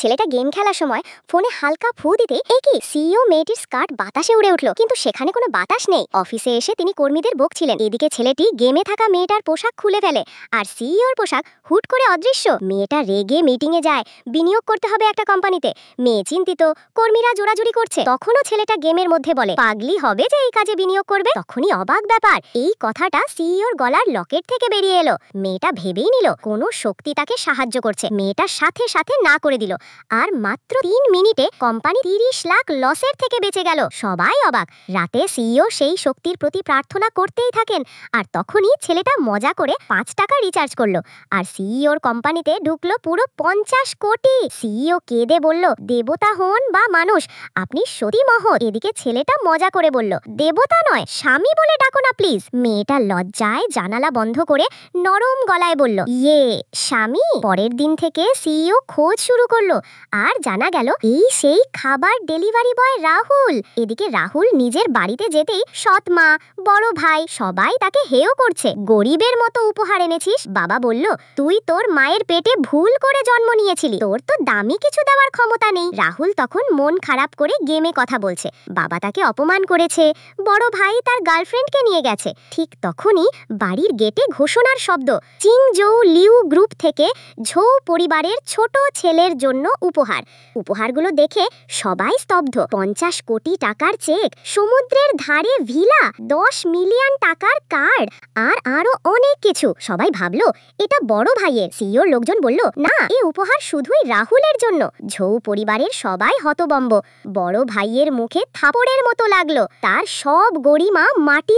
ছেলেটা গেম খেলার সময় ফোনে হালকা ফু দিতে একই সিইও মেয়েটির স্কার্ট বাতাসে উড়ে উঠল, কিন্তু সেখানে কোনো বাতাস নেই। অফিসে এসে তিনি কর্মীদের বকছিলেন। এদিকে ছেলেটি গেমে থাকা মেয়েটার পোশাক খুলে ফেলে আর সিইওর পোশাক হুট করে অদৃশ্য। মেয়েটা রেগে মিটিং এ যায়, বিনিয়োগ করতে হবে একটা কোম্পানিতে। মেয়ে চিন্তিত, কর্মীরা জোরাজুরি করছে। তখনও ছেলেটা গেমের মধ্যে বলে, পাগলি হবে যে এই কাজে বিনিয়োগ করবে। তখনই অবাক ব্যাপার, এই কথাটা সিইওর গলার লকেট থেকে বেরিয়ে এলো। মেয়েটা ভেবেই নিল কোনো শক্তি তাকে সাহায্য করছে। মেয়েটার সাথে সাথে না করে দিল, আর মাত্র 3 মিনিটে কোম্পানি 30 লাখ লসের থেকে বেঁচে গেল। সবাই অবাক। রাতে সিইও সেই শক্তির প্রতি প্রার্থনা করতেই থাকেন, আর তখনই ছেলেটা মজা করে 5 টাকা রিচার্জ করলো, আর সিইওর কোম্পানিতে ঢুকলো পুরো 50 কোটি। সিইও কেঁদে বলল, দেবতা হন বা মানুষ, আপনি সত্যি মহৎ। এদিকে ছেলেটা মজা করে বলল, দেবতা নয়, স্বামী বলে ডাকো না প্লিজ। মেয়েটা লজ্জায় জানালা বন্ধ করে নরম গলায় বলল, ইয়ে স্বামী। পরের দিন থেকে সিইও খোঁজ শুরু করলো, আর জানা গেল এই সেই খাবার ডেলিভারি বয় রাহুল। এদিকে রাহুল নিজের বাড়িতে যেতেই সৎ মা, বড় ভাই সবাই তাকে হেয় করছে। গরিবের মতো উপহার এনেছিস। বাবা বলল, তুই তোর মায়ের পেটে ভুল করে জন্ম নিয়েছিলি, তোর তো দামি কিছু দেওয়ার ক্ষমতা নেই। রাহুল তখন মন খারাপ করে গেমে কথা বলছে। বাবা তাকে অপমান করেছে, বড় ভাই তার গার্লফ্রেন্ডকে নিয়ে গেছে। ঠিক তখনই বাড়ির গেটে ঘোষণার শব্দ, চিংজৌ লিউ গ্রুপ থেকে ঝৌ পরিবারের ছোট ছেলের জন্য উপহার। উপহারগুলো দেখে সবাই স্তব্ধ। 50 কোটি টাকার চেক, সমুদ্রের ধারে ভিলা, 10 মিলিয়ন টাকার কার্ড, আর আরো অনেক কিছু। সবাই ভাবলো এটা বড় ভাইয়ের। সিইওর লোকজন বলল, না, এই উপহার শুধুই রাহুলের জন্য। ঝৌ পরিবারের সবাই হতবম্ব। বড় ভাইয়ের মুখে থাপড়ের মতো লাগলো, তার সব গরিমা মাটি